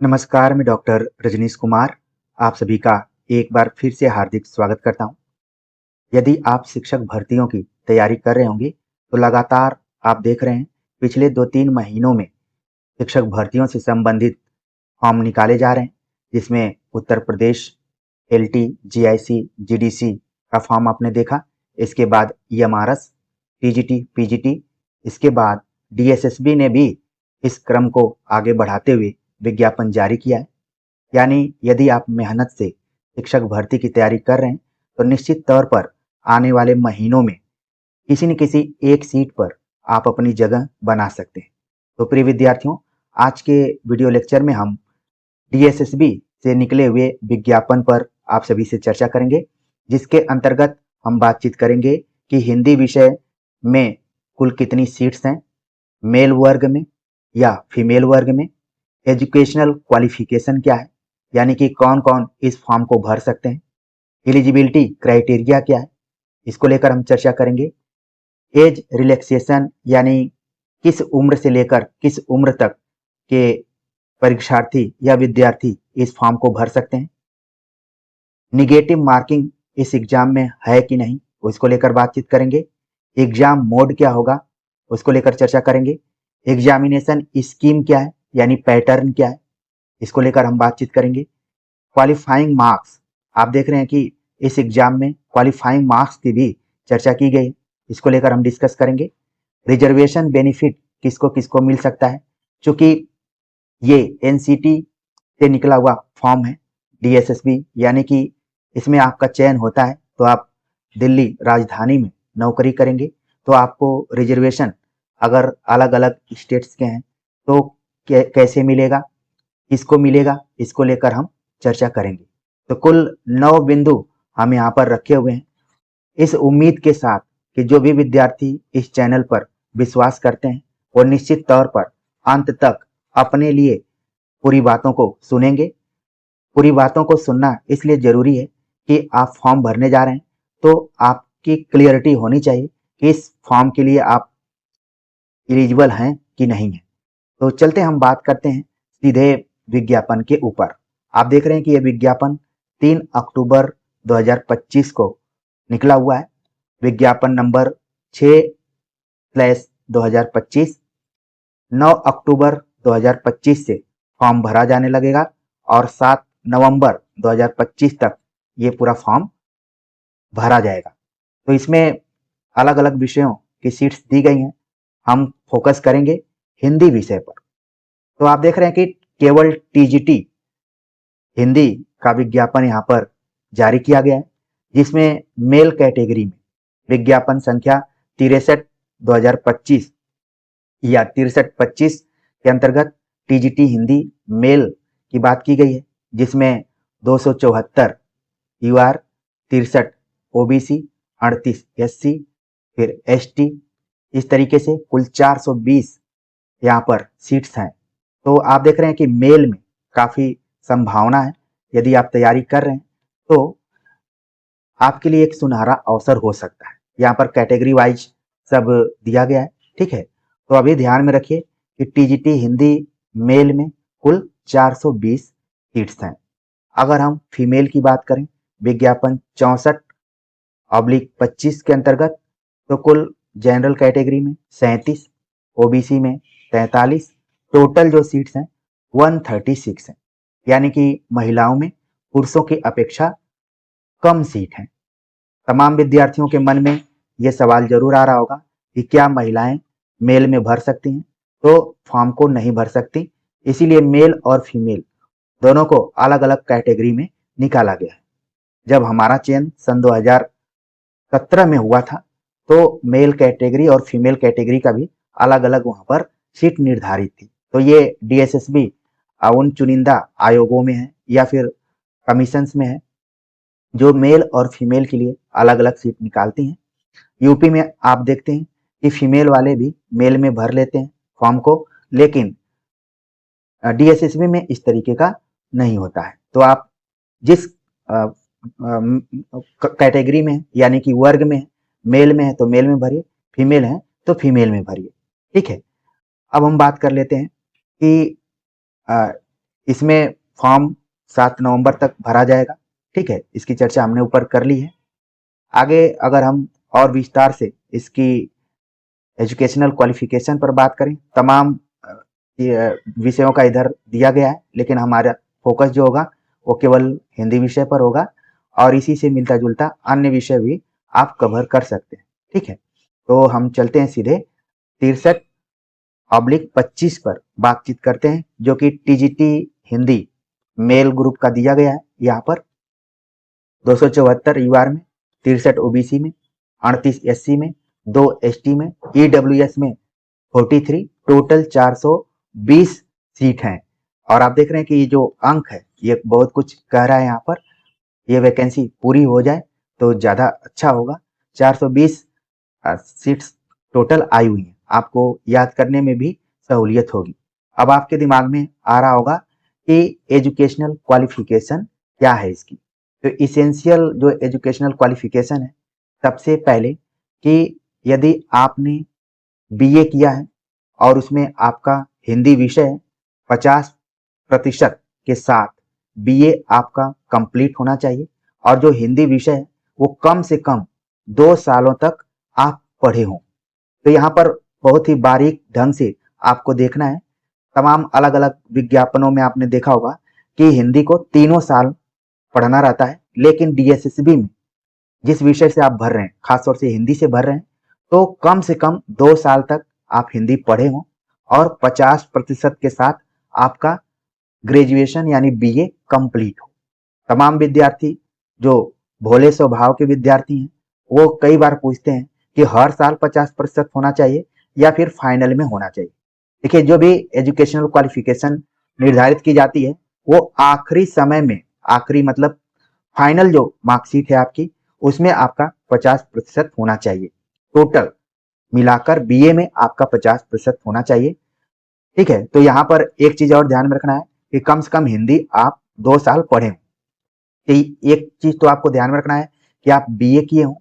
नमस्कार, मैं डॉक्टर रजनीश कुमार आप सभी का एक बार फिर से हार्दिक स्वागत करता हूं। यदि आप शिक्षक भर्तियों की तैयारी कर रहे होंगे, तो लगातार आप देख रहे हैं पिछले 2-3 महीनों में शिक्षक भर्तियों से संबंधित फॉर्म निकाले जा रहे हैं, जिसमें Uttar Pradesh, LT, GIC, GDC का फॉर्म आपने देखा। इसके बाद ईएमआरएस, टीजीटी, पीजीटी, इसके बाद डीएसएसबी ने भी इस क्रम को आगे बढ़ाते हुए विज्ञापन जारी किया है। यानी यदि आप मेहनत से शिक्षक भर्ती की तैयारी कर रहे हैं, तो निश्चित तौर पर आने वाले महीनों में किसी न किसी एक सीट पर आप अपनी जगह बना सकते हैं। तो प्रिय विद्यार्थियों, आज के वीडियो लेक्चर में हम डीएसएसबी से निकले हुए विज्ञापन पर आप सभी से चर्चा करेंगे, जिसके अंतर्गत हम बातचीत करेंगे कि हिंदी विषय में कुल कितनी सीट्स हैं, मेल वर्ग में या फीमेल वर्ग में, एजुकेशनल क्वालिफिकेशन क्या है, यानी कि कौन कौन इस फॉर्म को भर सकते हैं, एलिजिबिलिटी क्राइटेरिया क्या है, इसको लेकर हम चर्चा करेंगे। एज रिलैक्सेशन यानी किस उम्र से लेकर किस उम्र तक के परीक्षार्थी या विद्यार्थी इस फॉर्म को भर सकते हैं। निगेटिव मार्किंग इस एग्जाम में है कि नहीं, उसको लेकर बातचीत करेंगे। एग्जाम मोड क्या होगा, उसको लेकर चर्चा करेंगे। एग्जामिनेशन स्कीम क्या है, यानी पैटर्न क्या है, इसको लेकर हम बातचीत करेंगे। क्वालिफाइंग मार्क्स, आप देख रहे हैं कि इस एग्जाम में क्वालिफाइंग मार्क्स की भी चर्चा की गई है, इसको लेकर हम डिस्कस करेंगे। रिजर्वेशन बेनिफिट किसको किसको मिल सकता है, क्योंकि ये एनसीटी से निकला हुआ फॉर्म है डीएसएसबी, यानी कि इसमें आपका चयन होता है तो आप दिल्ली राजधानी में नौकरी करेंगे, तो आपको रिजर्वेशन अगर अलग अलग स्टेट्स के हैं तो कैसे मिलेगा, किसको मिलेगा, इसको लेकर हम चर्चा करेंगे। तो कुल 9 बिंदु हम यहाँ पर रखे हुए हैं, इस उम्मीद के साथ कि जो भी विद्यार्थी इस चैनल पर विश्वास करते हैं वो निश्चित तौर पर अंत तक अपने लिए पूरी बातों को सुनेंगे। पूरी बातों को सुनना इसलिए जरूरी है कि आप फॉर्म भरने जा रहे हैं तो आपकी क्लियरिटी होनी चाहिए कि इस फॉर्म के लिए आप एलिजिबल हैं कि नहीं है। तो चलते हम बात करते हैं सीधे विज्ञापन के ऊपर। आप देख रहे हैं कि यह विज्ञापन 3 अक्टूबर 2025 को निकला हुआ है। विज्ञापन नंबर 6/2025। 9 अक्टूबर 2025 से फॉर्म भरा जाने लगेगा और 7 नवंबर 2025 तक ये पूरा फॉर्म भरा जाएगा। तो इसमें अलग अलग विषयों की सीट्स दी गई हैं, हम फोकस करेंगे हिंदी विषय पर। तो आप देख रहे हैं कि केवल टीजीटी हिंदी का विज्ञापन यहाँ पर जारी किया गया है, जिसमें मेल कैटेगरी में विज्ञापन संख्या 63/2025 या 6325 के अंतर्गत टीजीटी हिंदी मेल की बात की गई है, जिसमें 274 यूआर, 63 ओबीसी, 38 एससी, फिर एसटी, इस तरीके से कुल 420 यहाँ पर सीट्स हैं। तो आप देख रहे हैं कि मेल में काफी संभावना है। यदि आप तैयारी कर रहे हैं तो आपके लिए एक सुनहरा अवसर हो सकता है। यहाँ पर कैटेगरी वाइज सब दिया गया है, ठीक है। तो अभी ध्यान में रखिए कि टीजीटी हिंदी मेल में कुल 420 सीट्स हैं। अगर हम फीमेल की बात करें, विज्ञापन 64/25 के अंतर्गत, तो कुल जनरल कैटेगरी में 37, ओबीसी में 43, टोटल जो सीट्स हैं 136 हैं। यानी कि महिलाओं में पुरुषों की अपेक्षा कम सीट हैं। तमाम विद्यार्थियों के मन में यह सवाल जरूर आ रहा होगा कि क्या महिलाएं मेल में भर सकती हैं, तो फॉर्म को नहीं भर सकती। इसीलिए मेल और फीमेल दोनों को अलग अलग कैटेगरी में निकाला गया है। जब हमारा चयन सन 2017 में हुआ था तो मेल कैटेगरी और फीमेल कैटेगरी का भी अलग अलग वहां पर सीट निर्धारित थी। तो ये डीएसएसबी उन चुनिंदा आयोगों में है या फिर कमीशंस में है जो मेल और फीमेल के लिए अलग अलग सीट निकालती हैं। यूपी में आप देखते हैं कि फीमेल वाले भी मेल में भर लेते हैं फॉर्म को, लेकिन डीएसएसबी में इस तरीके का नहीं होता है। तो आप जिस कैटेगरी में यानी कि वर्ग में मेल में है तो मेल में भरिए, फीमेल है तो फीमेल में भरिए, ठीक है। अब हम बात कर लेते हैं कि इसमें फॉर्म 7 नवंबर तक भरा जाएगा। ठीक है, इसकी चर्चा हमने ऊपर कर ली है। आगे अगर हम और विस्तार से इसकी एजुकेशनल क्वालिफिकेशन पर बात करें, तमाम विषयों का इधर दिया गया है, लेकिन हमारा फोकस जो होगा वो केवल हिंदी विषय पर होगा और इसी से मिलता जुलता अन्य विषय भी आप कवर कर सकते हैं। ठीक है, तो हम चलते हैं सीधे 63/25 पर बातचीत करते हैं, जो कि टीजीटी हिंदी मेल ग्रुप का दिया गया है। यहाँ पर 274 यूआर में, 63 ओबीसी में, 38 एससी में, 2 एसटी में, ईडब्ल्यूएस में 43, टोटल 420 सीट हैं। और आप देख रहे हैं कि ये जो अंक है ये बहुत कुछ कह रहा है। यहाँ पर ये वैकेंसी पूरी हो जाए तो ज़्यादा अच्छा होगा। 420 सीट्स टोटल आई हुई हैं, आपको याद करने में भी सहूलियत होगी। अब आपके दिमाग में आ रहा होगा कि एजुकेशनल क्वालिफिकेशन क्या है इसकी। तो इसेंशियल जो एजुकेशनल क्वालिफिकेशन है, सबसे पहले कि यदि आपने बीए किया है और उसमें आपका हिंदी विषय 50% के साथ बीए आपका कंप्लीट होना चाहिए और जो हिंदी विषय है वो कम से कम 2 सालों तक आप पढ़े हों। तो यहाँ पर बहुत ही बारीक ढंग से आपको देखना है। तमाम अलग अलग विज्ञापनों में आपने देखा होगा कि हिंदी को 3 साल पढ़ना रहता है, लेकिन डीएसएसबी में जिस विषय से आप भर रहे हैं, खासतौर से हिंदी से भर रहे हैं, तो कम से कम 2 साल तक आप हिंदी पढ़े हों और 50% के साथ आपका ग्रेजुएशन यानी बीए कंप्लीट हो। तमाम विद्यार्थी जो भोले स्वभाव के विद्यार्थी हैं, वो कई बार पूछते हैं कि हर साल 50% होना चाहिए या फिर फाइनल में होना चाहिए। देखिए, जो भी एजुकेशनल क्वालिफिकेशन निर्धारित की जाती है वो आखिरी समय में, आखिरी मतलब फाइनल जो मार्कशीट है आपकी, उसमें आपका 50% होना चाहिए। टोटल मिलाकर बीए में आपका 50% होना चाहिए। ठीक है, तो यहाँ पर एक चीज और ध्यान में रखना है कि कम से कम हिंदी आप 2 साल पढ़े। तो एक चीज तो आपको ध्यान में रखना है कि आप बीए किए हों।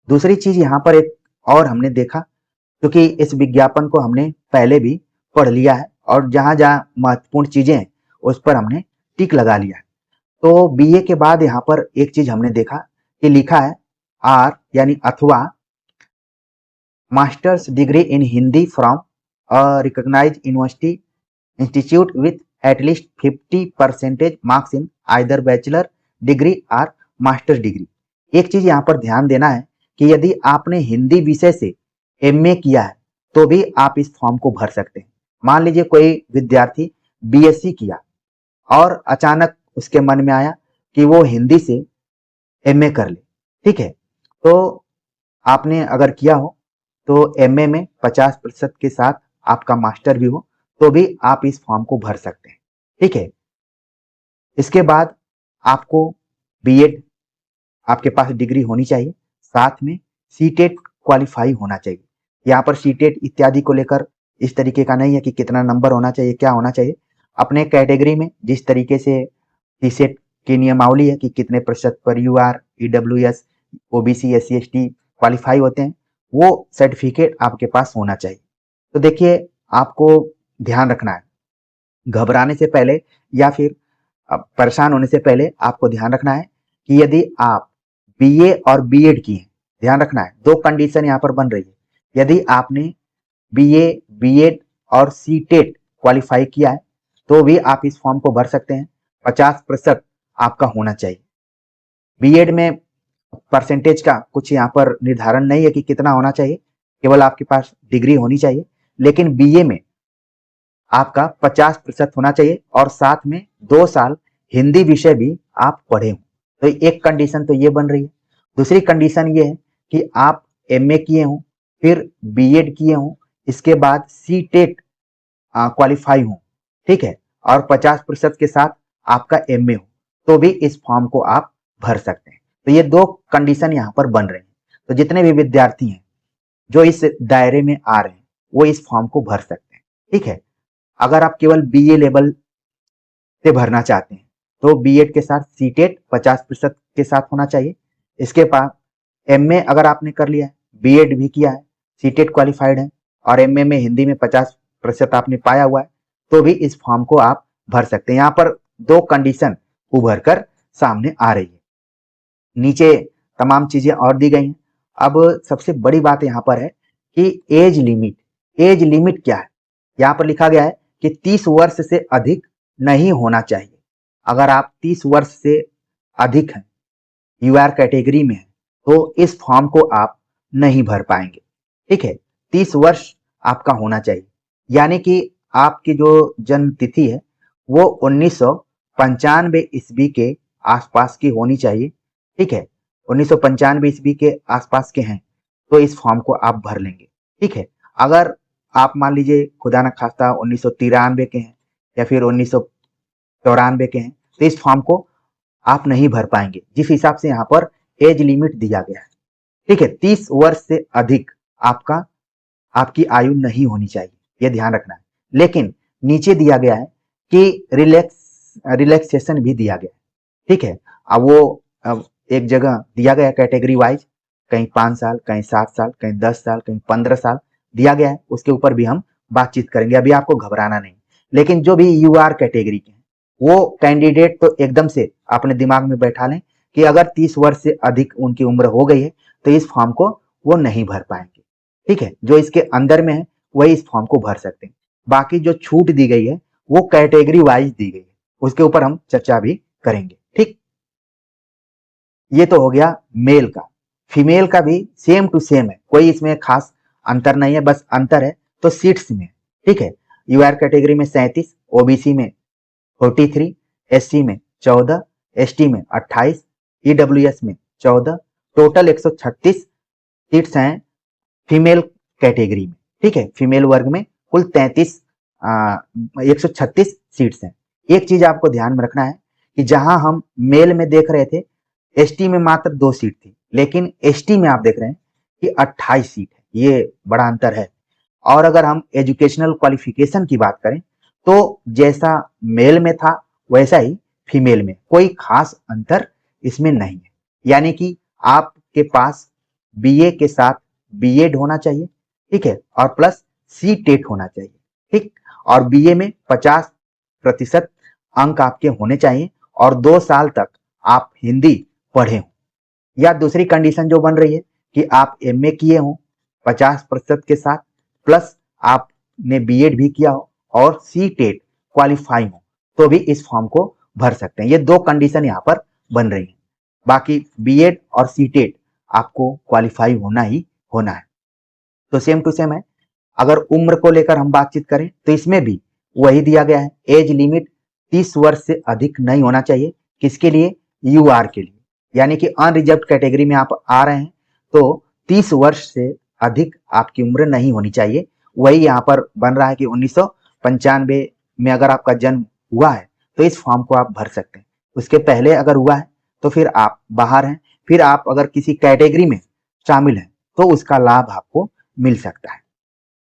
दूसरी चीज यहाँ पर एक और हमने देखा, क्योंकि इस विज्ञापन को हमने पहले भी पढ़ लिया है और जहां जहां महत्वपूर्ण चीजें हैं उस पर हमने टिक लगा लिया है। तो बीए के बाद यहाँ पर एक चीज हमने देखा कि लिखा है आर यानी अथवा masters degree in Hindi from a recognised university institute with at least 50% marks in either bachelor degree और मास्टर्स डिग्री। एक चीज यहाँ पर ध्यान देना है कि यदि आपने हिंदी विषय से एमए किया है तो भी आप इस फॉर्म को भर सकते हैं। मान लीजिए कोई विद्यार्थी बीएससी किया और अचानक उसके मन में आया कि वो हिंदी से एमए कर ले। ठीक है, तो आपने अगर किया हो तो एमए में 50% के साथ आपका मास्टर भी हो तो भी आप इस फॉर्म को भर सकते हैं। ठीक है, इसके बाद आपको बीएड, आपके पास डिग्री होनी चाहिए, साथ में सीटेट क्वालिफाई होना चाहिए। यहाँ पर सीटेट इत्यादि को लेकर इस तरीके का नहीं है कि कितना नंबर होना चाहिए, क्या होना चाहिए। अपने कैटेगरी में जिस तरीके से सीसेट की नियमावली है कि कितने प्रतिशत पर UR, EWS, OBC, SC, ST qualify होते हैं, वो सर्टिफिकेट आपके पास होना चाहिए। तो देखिए, आपको ध्यान रखना है, घबराने से पहले या फिर परेशान होने से पहले आपको ध्यान रखना है कि यदि आप बीए और बीएड किए, ध्यान रखना है 2 कंडीशन यहाँ पर बन रही है। यदि आपने बीए, बीएड और सीटेट क्वालिफाई किया है तो भी आप इस फॉर्म को भर सकते हैं। 50% आपका होना चाहिए। बीएड में परसेंटेज का कुछ यहाँ पर निर्धारण नहीं है कि कितना होना चाहिए, केवल आपके पास डिग्री होनी चाहिए। लेकिन बीए में आपका 50% होना चाहिए और साथ में 2 साल हिंदी विषय भी आप पढ़े हो। तो एक कंडीशन तो ये बन रही है। दूसरी कंडीशन ये है कि आप एमए किए हों, फिर बीएड किए हों, इसके बाद सीटेट क्वालिफाई हो, ठीक है, और 50% के साथ आपका एमए हो, तो भी इस फॉर्म को आप भर सकते हैं। तो ये 2 कंडीशन यहाँ पर बन रहे हैं। तो जितने भी विद्यार्थी हैं जो इस दायरे में आ रहे हैं वो इस फॉर्म को भर सकते हैं। ठीक है, अगर आप केवल बीए लेवल से भरना चाहते हैं तो बीएड के साथ सीटेट 50% के साथ होना चाहिए। इसके बाद एमए अगर आपने कर लिया है, बीएड भी किया है, सीटेट क्वालिफाइड है और एमए में हिंदी में 50% आपने पाया हुआ है, तो भी इस फॉर्म को आप भर सकते हैं। यहाँ पर दो कंडीशन उभर कर सामने आ रही है। नीचे तमाम चीजें और दी गई हैं। अब सबसे बड़ी बात यहाँ पर है कि एज लिमिट क्या है। यहाँ पर लिखा गया है कि 30 वर्ष से अधिक नहीं होना चाहिए। अगर आप 30 वर्ष से अधिक हैं, यूआर कैटेगरी में है, तो इस फॉर्म को आप नहीं भर पाएंगे। ठीक है, 30 वर्ष आपका होना चाहिए, यानी कि आपकी जो जन्म तिथि है वो 1995 ईस्वी के आसपास की होनी चाहिए। ठीक है, 1995 ईस्वी के आसपास के हैं तो इस फॉर्म को आप भर लेंगे। ठीक है, अगर आप मान लीजिए खुदा न खास्ता 1993 के हैं या फिर 1994 के हैं तो इस फॉर्म को आप नहीं भर पाएंगे, जिस हिसाब से यहाँ पर एज लिमिट दिया गया है। ठीक है, 30 वर्ष से अधिक आपकी आयु नहीं होनी चाहिए, ये ध्यान रखना है। लेकिन नीचे दिया गया है कि रिलैक्सेशन भी दिया गया है। ठीक है, अब एक जगह दिया गया कैटेगरी वाइज, कहीं 5 साल, कहीं 7 साल, कहीं 10 साल, कहीं 15 साल दिया गया है। उसके ऊपर भी हम बातचीत करेंगे, अभी आपको घबराना नहीं। लेकिन जो भी यूआर कैटेगरी के हैं वो कैंडिडेट तो एकदम से अपने दिमाग में बैठा लें कि अगर 30 वर्ष से अधिक उनकी उम्र हो गई है तो इस फॉर्म को वो नहीं भर पाएंगे। ठीक है, जो इसके अंदर में है वही इस फॉर्म को भर सकते हैं। बाकी जो छूट दी गई है वो कैटेगरी वाइज दी गई है, उसके ऊपर हम चर्चा भी करेंगे। ठीक, ये तो हो गया मेल का। फीमेल का भी सेम टू सेम है, कोई इसमें खास अंतर नहीं है, बस अंतर है तो सीट्स में। ठीक है, यूआर कैटेगरी में 37, ओबीसी में 43, एससी में 14, एसटी में 28, ईडब्ल्यूएस में 14, टोटल 136 सीट्स हैं फीमेल कैटेगरी में। ठीक है, फीमेल वर्ग में कुल 136 सीट्स हैं। एक चीज आपको ध्यान में रखना है कि जहां हम मेल में देख रहे थे एसटी में मात्र 2 सीट थी, लेकिन एसटी में आप देख रहे हैं कि 28 सीट है, ये बड़ा अंतर है। और अगर हम एजुकेशनल क्वालिफिकेशन की बात करें तो जैसा मेल में था वैसा ही फीमेल में, कोई खास अंतर इसमें नहीं है। यानी कि आपके पास बीए के साथ बीएड होना चाहिए। ठीक है, और प्लस सी टेट होना चाहिए। ठीक, और बीए में 50% अंक आपके होने चाहिए और 2 साल तक आप हिंदी पढ़े हों। या दूसरी कंडीशन जो बन रही है कि आप एमए किए हों 50% के साथ, प्लस आपने बीएड भी किया हो और सी टेट क्वालिफाई हो, तो भी इस फॉर्म को भर सकते हैं। ये 2 कंडीशन यहाँ पर बन रही है। बाकी बीएड और सी टेट आपको क्वालिफाई होना ही होना है, तो सेम टू सेम है। अगर उम्र को लेकर हम बातचीत करें तो इसमें भी वही दिया गया है, एज लिमिट 30 वर्ष से अधिक नहीं होना चाहिए। किसके लिए? यूआर के लिए, यानी कि अनरिजर्व कैटेगरी में आप आ रहे हैं तो 30 वर्ष से अधिक आपकी उम्र नहीं होनी चाहिए। वही यहाँ पर बन रहा है कि 1995 में अगर आपका जन्म हुआ है तो इस फॉर्म को आप भर सकते हैं। उसके पहले अगर हुआ है तो फिर आप बाहर हैं। फिर आप अगर किसी कैटेगरी में शामिल हैं तो उसका लाभ आपको मिल सकता है।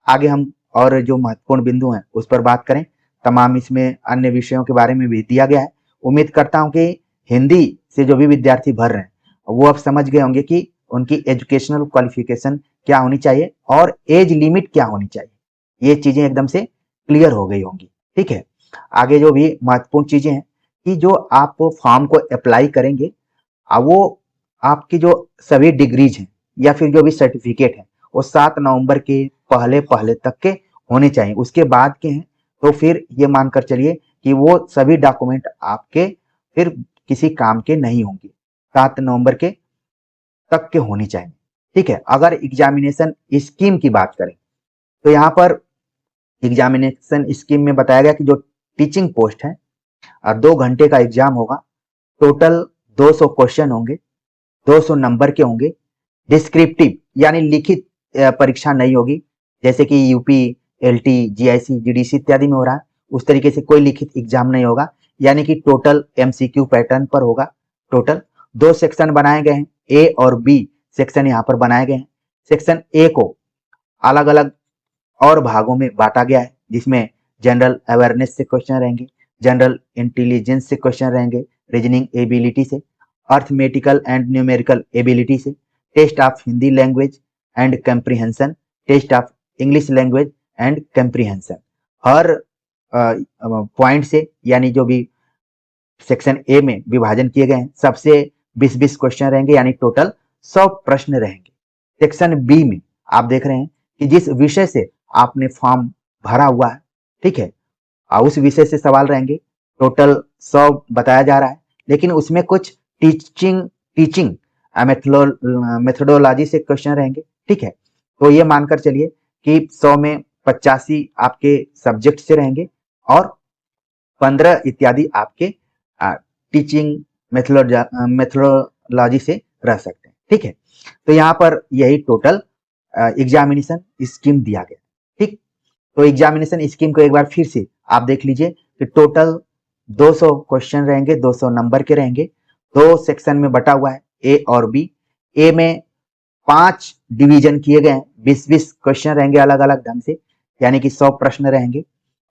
आगे हम और जो महत्वपूर्ण बिंदु हैं उस पर बात करें। तमाम इसमें अन्य विषयों के बारे में भी दिया गया है। उम्मीद करता हूं कि हिंदी से जो भी विद्यार्थी भर रहे हैं वो अब समझ गए होंगे कि उनकी एजुकेशनल क्वालिफिकेशन क्या होनी चाहिए और एज लिमिट क्या होनी चाहिए। ये चीजें एकदम से क्लियर हो गई होंगी। ठीक है, आगे जो भी महत्वपूर्ण चीजें हैं कि जो आप फॉर्म को अप्लाई करेंगे वो आपकी जो सभी डिग्रीज हैं या फिर जो भी सर्टिफिकेट है वो 7 नवंबर के पहले पहले तक के होने चाहिए। उसके बाद के हैं तो फिर ये मानकर चलिए कि वो सभी डॉक्यूमेंट आपके फिर किसी काम के नहीं होंगे। 7 नवंबर के तक के होनी चाहिए। ठीक है, अगर एग्जामिनेशन स्कीम की बात करें तो यहाँ पर एग्जामिनेशन स्कीम में बताया गया कि जो टीचिंग पोस्ट है 2 घंटे का एग्जाम होगा। टोटल 200 क्वेश्चन होंगे, 200 नंबर के होंगे। डिस्क्रिप्टिव यानी लिखित परीक्षा नहीं होगी, जैसे कि यूपी, एलटी, जीआईसी, जीडीसी इत्यादि में हो रहा है। उस तरीके से कोई लिखित एग्जाम नहीं होगा, यानी कि टोटल एमसीक्यू पैटर्न पर होगा। टोटल 2 सेक्शन बनाए गए हैं, ए और बी सेक्शन यहाँ पर बनाए गए हैं। सेक्शन ए को अलग अलग और भागों में बांटा गया है, जिसमें जनरल अवेयरनेस से क्वेश्चन रहेंगे, जनरल इंटेलिजेंस से क्वेश्चन रहेंगे, रीजनिंग एबिलिटी से, अर्थमेटिकल एंड न्यूमेरिकल एबिलिटी से, test of Hindi language and comprehension, test of English language and comprehension. हर पॉइंट से, यानी जो भी सेक्शन ए में विभाजन किए गए हैं सबसे 20-20 क्वेश्चन रहेंगे, यानी टोटल 100 प्रश्न रहेंगे। सेक्शन बी में आप देख रहे हैं कि जिस विषय से आपने फॉर्म भरा हुआ है, ठीक है, उस विषय से सवाल रहेंगे। टोटल 100 बताया जा रहा है, लेकिन उसमें कुछ टीचिंग मेथोडोलॉजी से क्वेश्चन रहेंगे, ठीक है। तो ये मानकर चलिए कि 100 में 85 आपके सब्जेक्ट से रहेंगे और 15 इत्यादि आपके टीचिंग मेथोडोलॉजी से रह सकते हैं, ठीक है। तो यहाँ पर यही टोटल एग्जामिनेशन स्कीम दिया गया, ठीक। तो एग्जामिनेशन स्कीम को एक बार फिर से आप देख लीजिए कि टोटल 200 क्वेश्चन रहेंगे, 200 नंबर के रहेंगे। 2 सेक्शन में बटा हुआ है, ए और बी। ए में 5 डिवीजन किए गए हैं, 20-20 क्वेश्चन रहेंगे अलग अलग ढंग से, यानी कि 100 प्रश्न रहेंगे।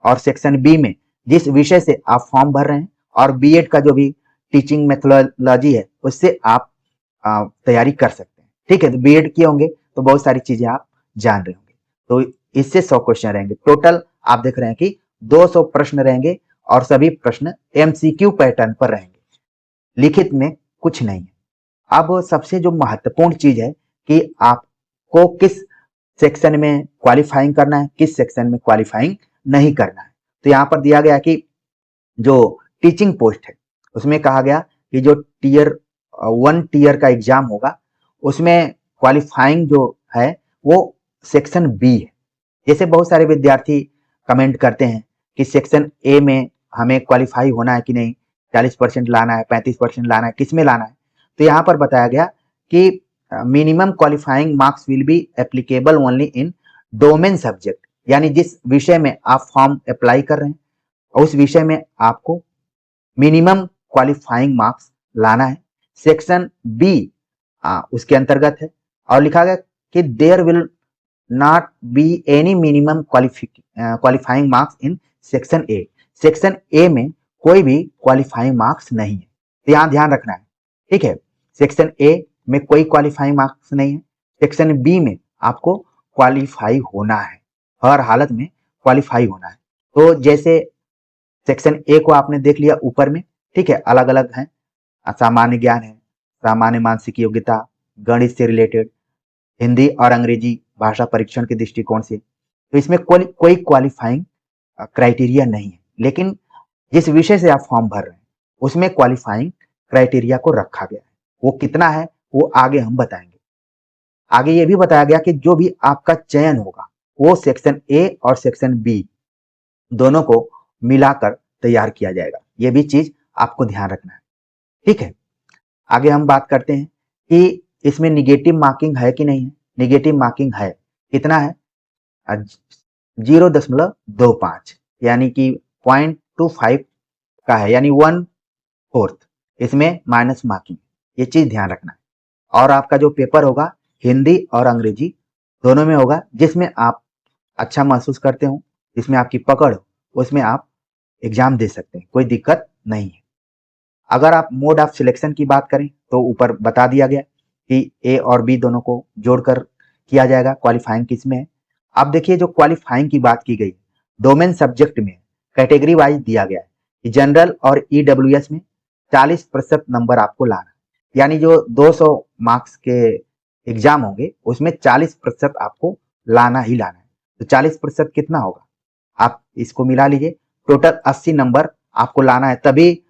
और सेक्शन बी में जिस विषय से आप फॉर्म भर रहे हैं और बीएड का जो भी टीचिंग मेथोडोलॉजी है उससे आप तैयारी कर सकते हैं, ठीक है। तो बीएड किए होंगे तो बहुत सारी चीजें आप जान रहे होंगे। तो इससे 100 क्वेश्चन रहेंगे। टोटल आप देख रहे हैं कि 200 प्रश्न रहेंगे और सभी प्रश्न एमसीक्यू पैटर्न पर रहेंगे, लिखित में कुछ नहीं है। अब सबसे जो महत्वपूर्ण चीज है कि आपको किस सेक्शन में क्वालिफाइंग करना है, किस सेक्शन में क्वालिफाइंग नहीं करना है। तो यहाँ पर दिया गया कि जो टीचिंग पोस्ट है उसमें कहा गया कि जो टीयर 1 टीयर का एग्जाम होगा उसमें क्वालिफाइंग जो है वो सेक्शन बी है। जैसे बहुत सारे विद्यार्थी कमेंट करते हैं कि सेक्शन ए में हमें क्वालिफाई होना है कि नहीं, 40% लाना है, 35% लाना है, किस में लाना है। तो यहाँ पर बताया गया कि minimum qualifying marks will be applicable only in domain subject, यानी जिस विषय में आप फॉर्म अप्लाई कर रहे हैं उस विषय में आपको मिनिमम क्वालिफाइंग मार्क्स लाना है। सेक्शन बी उसके अंतर्गत है और लिखा गया कि there will not be any minimum qualifying marks in section A. Section A में कोई भी क्वालिफाइंग मार्क्स नहीं है, तो यहाँ ध्यान रखना है, ठीक है। सेक्शन ए में कोई क्वालिफाइंग मार्क्स नहीं है। सेक्शन बी में आपको क्वालिफाई होना है, हर हालत में क्वालिफाई होना है। तो जैसे सेक्शन ए को आपने देख लिया ऊपर में, ठीक है, अलग अलग हैं। सामान्य ज्ञान है, सामान्य मानसिक योग्यता, गणित से रिलेटेड, हिंदी और अंग्रेजी भाषा परीक्षण के दृष्टिकोण से। तो इसमें कोई क्वालिफाइंग क्राइटेरिया नहीं है, लेकिन जिस विषय से आप फॉर्म भर रहे हैं उसमें क्वालिफाइंग क्राइटेरिया को रखा गया है। वो कितना है वो आगे हम बताएंगे। आगे ये भी बताया गया कि जो भी आपका चयन होगा वो सेक्शन ए और सेक्शन बी दोनों को मिलाकर तैयार किया जाएगा। ये भी चीज आपको ध्यान रखना है, ठीक है। आगे हम बात करते हैं कि इसमें निगेटिव मार्किंग है कि नहीं है। निगेटिव मार्किंग है, कितना है, 0.25, यानी कि 0.25 का है, यानी 1/4 इसमें माइनस मार्किंग। ये चीज ध्यान रखना है। और आपका जो पेपर होगा हिंदी और अंग्रेजी दोनों में होगा, जिसमें आप अच्छा महसूस करते हो, जिसमें आपकी पकड़ हो, उसमें आप एग्जाम दे सकते हैं, कोई दिक्कत नहीं है। अगर आप मोड ऑफ सिलेक्शन की बात करें तो ऊपर बता दिया गया कि ए और बी दोनों को जोड़कर किया जाएगा। क्वालिफाइंग किस में है। अब देखिए जो क्वालिफाइंग की बात की गई डोमेन सब्जेक्ट में कैटेगरी वाइज दिया गया है कि जनरल और ईडब्ल्यूएस में 40% नंबर आपको लाना है, यानी जो 200 मार्क्स के एग्जाम होंगे उसमें 40% आपको लाना ही लाना है। तो 40% कितना होगा, आप इसको मिला लीजिए, टोटल 80 नंबर आपको लाना है, तभी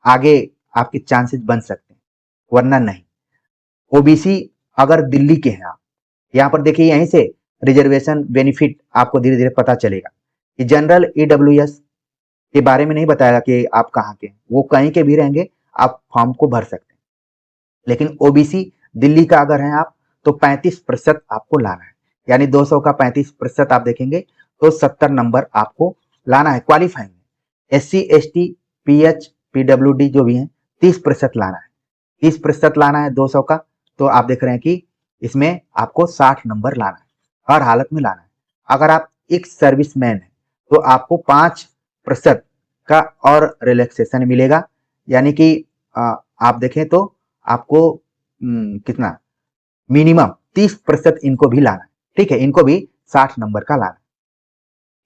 आगे आपके चांसेस बन सकते हैं, वरना नहीं। ओबीसी अगर दिल्ली के हैं आप, यहाँ पर देखिए यहीं से रिजर्वेशन बेनिफिट आपको धीरे धीरे पता चलेगा कि जनरल ईडब्ल्यूएस के बारे में नहीं बताएगा कि आप कहाँ के हैं, वो कहीं के भी रहेंगे आप फॉर्म को भर सकते हैं। लेकिन ओबीसी दिल्ली का अगर है आप तो 35% आपको लाना है, यानी 200 का 35% आप देखेंगे तो 70 नंबर आपको लाना है क्वालिफाइंग में। SC ST PH PWD जो भी हैं 30% लाना है, 30% लाना है 200 का, तो आप देख रहे हैं कि इसमें आपको 60 नंबर लाना है, हर हालत में लाना है। अगर आप एक सर्विसमैन है तो आपको 5% का और रिलैक्सेशन मिलेगा, यानी कि आप देखें तो आपको कितना मिनिमम 30% इनको भी लाना है, ठीक है, इनको भी 60 नंबर का लाना है,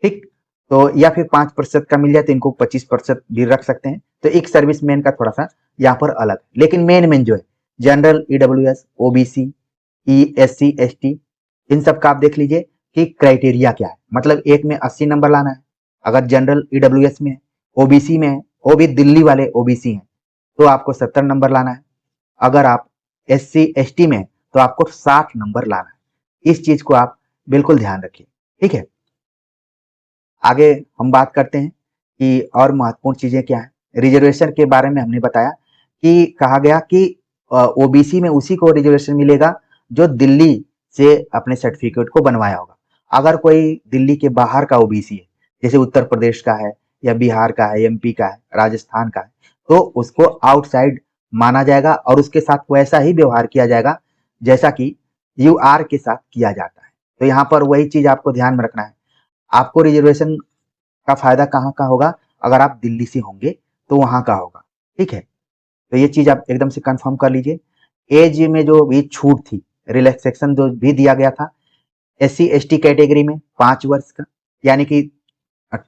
ठीक। तो या फिर 5% का मिल जाए तो इनको 25% भी रख सकते हैं। तो एक सर्विसमैन का थोड़ा सा यहाँ पर अलग, लेकिन मेन जो है general, EWS, OBC, SC, ST, इन सब का आप देख लीजिए कि क्राइटेरिया क्या है। मतलब एक में 80 नंबर लाना है, अगर जनरल ईडब्ल्यूएस में है, ओबीसी में है, वो भी दिल्ली वाले ओबीसी हैं, तो आपको 70 नंबर लाना है। अगर आप एससी एसटी में है तो आपको 60 नंबर लाना है। इस चीज को आप बिल्कुल ध्यान रखिए, ठीक है। आगे हम बात करते हैं कि और महत्वपूर्ण चीजें क्या है। रिजर्वेशन के बारे में हमने बताया कि कहा गया कि ओबीसी में उसी को रिजर्वेशन मिलेगा जो दिल्ली से अपने सर्टिफिकेट को बनवाया होगा। अगर कोई दिल्ली के बाहर का ओबीसी है, जैसे उत्तर प्रदेश का है या बिहार का है, एमपी का है, राजस्थान का है, तो उसको आउटसाइड माना जाएगा और उसके साथ वैसा ही व्यवहार किया जाएगा जैसा कि यूआर के साथ किया जाता है। तो यहाँ पर वही चीज आपको ध्यान में रखना है। आपको रिजर्वेशन का फायदा कहाँ का होगा? अगर आप दिल्ली से होंगे तो वहां का होगा, ठीक है। तो ये चीज आप एकदम से कंफर्म कर लीजिए। एज में जो भी छूट थी, रिलैक्सेशन जो भी दिया गया था एससी एसटी कैटेगरी में 5 वर्ष का, यानी कि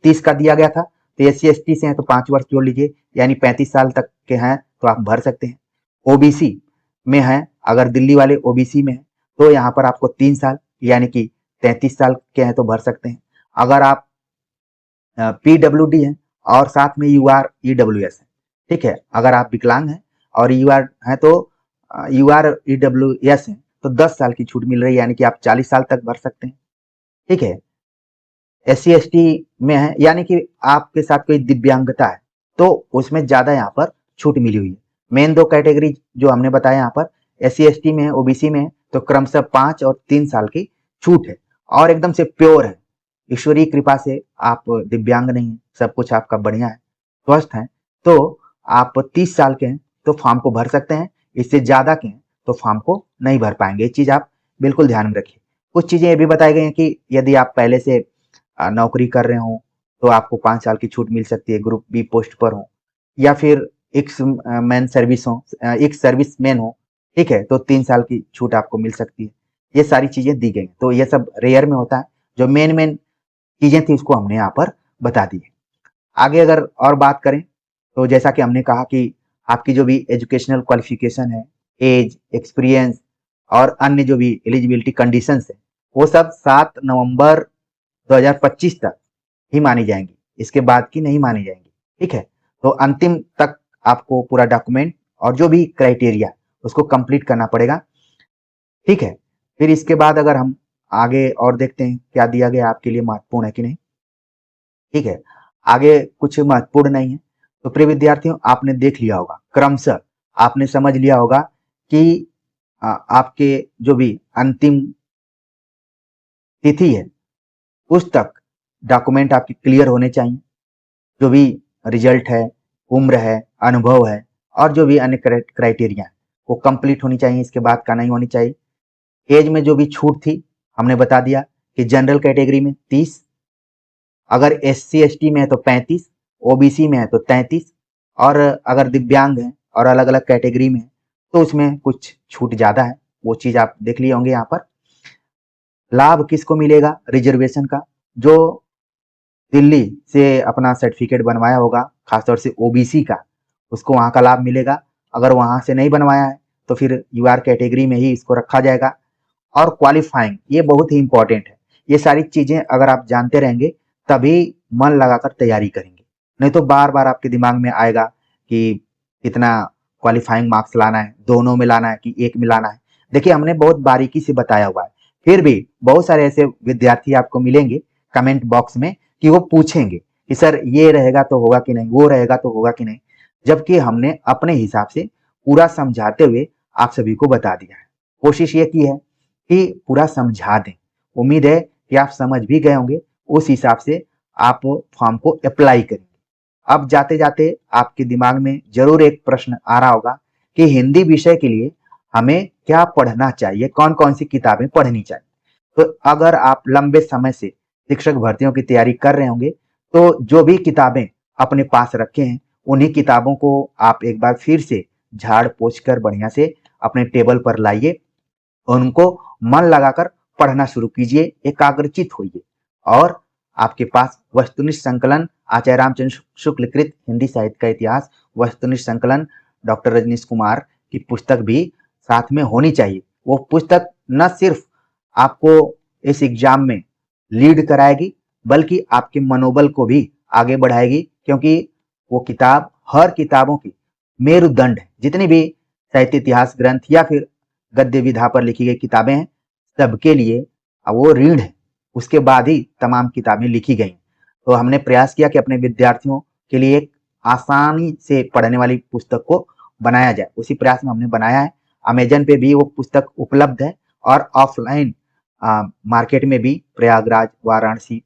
30 का दिया गया था, तो एससी एसटी से हैं तो 5 वर्ष जोड़ लीजिए, यानी 35 साल तक के हैं तो आप भर सकते हैं। ओबीसी में है, अगर दिल्ली वाले ओबीसी में है तो यहाँ पर आपको 3 साल यानी कि 33 साल के हैं तो भर सकते हैं। अगर आप पीडब्ल्यूडी है और साथ में यूआर ईडब्ल्यूएस है, ठीक है। अगर आप विकलांग हैं और यूआर है तो यूआर ईडब्ल्यूएस है तो 10 साल की छूट मिल रही है, यानी कि आप 40 साल तक भर सकते हैं, ठीक है। एससी एसटी में है, यानी कि आपके साथ कोई दिव्यांगता है तो उसमें ज्यादा यहाँ पर छूट मिली हुई है। मेन 2 कैटेगरी जो हमने बताया यहाँ पर एससी एसटी में है, ओबीसी में है, तो क्रमशः 5 और 3 साल की छूट है और एकदम से प्योर है। ईश्वरीय कृपा से आप दिव्यांग नहीं है, सब कुछ आपका बढ़िया है, स्वस्थ है, तो आप 30 साल के हैं तो फॉर्म को भर सकते हैं। इससे ज्यादा के हैं तो फॉर्म को नहीं भर पाएंगे। ये चीज आप बिल्कुल ध्यान में रखिए। कुछ चीजें ये भी बताई गई हैं कि यदि आप पहले से नौकरी कर रहे हो तो आपको 5 साल की छूट मिल सकती है, ग्रुप बी पोस्ट पर हो, या फिर एक्स मैन सर्विस हो, एक्स सर्विस मैन हो, ठीक है, तो 3 साल की छूट आपको मिल सकती है। ये सारी चीजें दी गई। तो ये सब रेयर में होता है, जो मेन मेन चीजें थी उसको हमने यहाँ पर बता दी है। आगे अगर और बात करें तो जैसा कि हमने कहा कि आपकी जो भी एजुकेशनल क्वालिफिकेशन है, एज, एक्सपीरियंस और अन्य जो भी एलिजिबिलिटी कंडीशंस है, वो सब 7 नवंबर 2025 तक ही मानी जाएंगी, इसके बाद की नहीं मानी जाएंगी, ठीक है। तो अंतिम तक आपको पूरा डॉक्यूमेंट और जो भी क्राइटेरिया उसको कंप्लीट करना पड़ेगा, ठीक है। फिर इसके बाद अगर हम आगे और देखते हैं क्या दिया गया आपके लिए महत्वपूर्ण है कि नहीं, ठीक है। आगे कुछ महत्वपूर्ण नहीं है। तो प्रिय विद्यार्थियों, आपने देख लिया होगा, क्रमशः आपने समझ लिया होगा कि आपके जो भी अंतिम तिथि है उस तक डॉक्यूमेंट आपके क्लियर होने चाहिए। जो भी रिजल्ट है, उम्र है, अनुभव है और जो भी अन्य क्राइटेरिया है वो कंप्लीट होनी चाहिए, इसके बाद का नहीं होनी चाहिए। एज में जो भी छूट थी हमने बता दिया कि जनरल कैटेगरी में 30, अगर एससी एसटी में है तो 35, ओबीसी में है तो 33, और अगर दिव्यांग है और अलग अलग कैटेगरी में है तो उसमें कुछ छूट ज्यादा है, वो चीज आप देख लिए होंगे। यहाँ पर लाभ किसको मिलेगा रिजर्वेशन का? जो दिल्ली से अपना सर्टिफिकेट बनवाया होगा, खासतौर से ओबीसी का, उसको वहां का लाभ मिलेगा। अगर वहां से नहीं बनवाया है तो फिर यूआर कैटेगरी में ही इसको रखा जाएगा। और क्वालिफाइंग, ये बहुत ही इंपॉर्टेंट है। ये सारी चीजें अगर आप जानते रहेंगे तभी मन लगाकर तैयारी करेंगे, नहीं तो बार बार आपके दिमाग में आएगा कि कितना क्वालिफाइंग मार्क्स लाना है, दोनों में लाना है कि एक में लाना है। देखिए, हमने बहुत बारीकी से बताया हुआ है, फिर भी बहुत सारे ऐसे विद्यार्थी आपको मिलेंगे कमेंट बॉक्स में कि वो पूछेंगे कि सर ये रहेगा तो होगा कि नहीं, वो रहेगा तो होगा कि नहीं, जबकि हमने अपने हिसाब से पूरा समझाते हुए आप सभी को बता दिया है। कोशिश ये की है कि पूरा समझा दें। उम्मीद है कि आप समझ भी गए होंगे, उस हिसाब से आप फॉर्म को अप्लाई करेंगे। अब जाते जाते आपके दिमाग में जरूर एक प्रश्न आ रहा होगा कि हिंदी विषय के लिए हमें क्या पढ़ना चाहिए, कौन कौन सी किताबें पढ़नी चाहिए। तो अगर आप लंबे समय से शिक्षक भर्तियों की तैयारी कर रहे होंगे तो जो भी किताबें अपने पास रखे हैं उन्हीं किताबों को आप एक बार फिर से झाड़ पोंछ कर बढ़िया से अपने टेबल पर लाइए, उनको मन लगाकर पढ़ना शुरू कीजिए, एकाग्रचित होइए और आपके पास वस्तुनिष्ठ संकलन आचार्य रामचंद्र शुक्ल कृत हिंदी साहित्य का इतिहास, वस्तुनिष्ठ संकलन डॉक्टर रजनीश कुमार की पुस्तक भी साथ में होनी चाहिए। वो पुस्तक न सिर्फ आपको इस एग्जाम में लीड कराएगी बल्कि आपके मनोबल को भी आगे बढ़ाएगी, क्योंकि वो किताब हर किताबों की मेरुदंड है। जितनी भी साहित्य इतिहास ग्रंथ या फिर गद्य विधा पर लिखी गई किताबें हैं, सबके लिए वो रीढ़ है, उसके बाद ही तमाम किताबें लिखी गई। तो हमने प्रयास किया कि अपने विद्यार्थियों के लिए एक आसानी से पढ़ने वाली पुस्तक को बनाया जाए। उसी प्रयास में हमने बनाया है। अमेजन पे भी वो पुस्तक उपलब्ध है और ऑफलाइन मार्केट में भी प्रयागराज, वाराणसी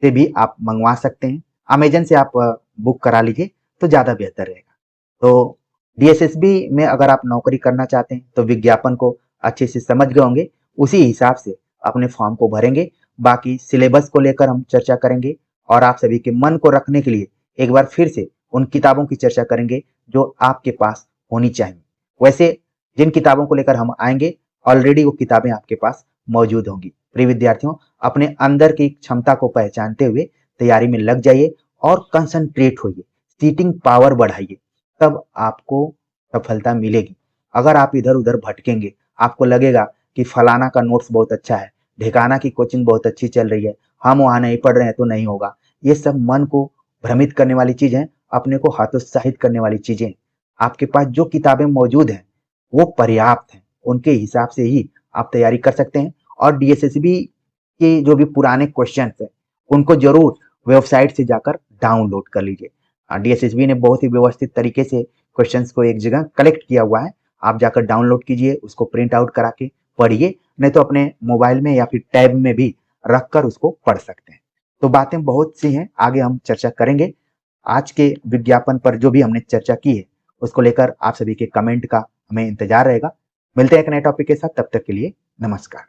से भी आप मंगवा सकते हैं। अमेजन से आप बुक करा लीजिए तो ज़्यादा बेहतर रहेगा। तो डीएसएसबी में अगर आप नौकरी करना चाहते हैं तो विज्ञापन को अच्छे से समझ गए होंगे, उसी हिसाब से अपने फॉर्म को भरेंगे। बाकी सिलेबस को लेकर हम चर्चा करेंगे और आप सभी के मन को रखने के लिए एक बार फिर से उन किताबों की चर्चा करेंगे जो आपके पास होनी चाहिए। वैसे जिन किताबों को लेकर हम आएंगे ऑलरेडी वो किताबें आपके पास मौजूद होंगी। प्रिय विद्यार्थियों, अपने अंदर की क्षमता को पहचानते हुए तैयारी में लग जाइए और कंसंट्रेट होइए, सीटिंग पावर बढ़ाइए, तब आपको सफलता मिलेगी। अगर आप इधर उधर भटकेंगे, आपको लगेगा कि फलाना का नोट्स बहुत अच्छा है, ढिकाना की कोचिंग बहुत अच्छी चल रही है, हम वहां नहीं पढ़ रहे हैं तो नहीं होगा, ये सब मन को भ्रमित करने वाली चीज है, अपने को हतोत्साहित करने वाली चीजें। आपके पास जो किताबें मौजूद हैं वो पर्याप्त हैं, उनके हिसाब से ही आप तैयारी कर सकते हैं। और डीएसएसबी के जो भी पुराने क्वेश्चन हैं उनको जरूर वेबसाइट से जाकर डाउनलोड कर लीजिए। डीएसएसबी ने बहुत ही व्यवस्थित तरीके से क्वेश्चंस को एक जगह कलेक्ट किया हुआ है, आप जाकर डाउनलोड कीजिए, उसको प्रिंट आउट करा के पढ़िए, नहीं तो अपने मोबाइल में या फिर टैब में भी रखकर उसको पढ़ सकते हैं। तो बातें बहुत सी हैं, आगे हम चर्चा करेंगे। आज के विज्ञापन पर जो भी हमने चर्चा की है उसको लेकर आप सभी के कमेंट का हमें इंतजार रहेगा। मिलते हैं एक नए टॉपिक के साथ, तब तक के लिए नमस्कार।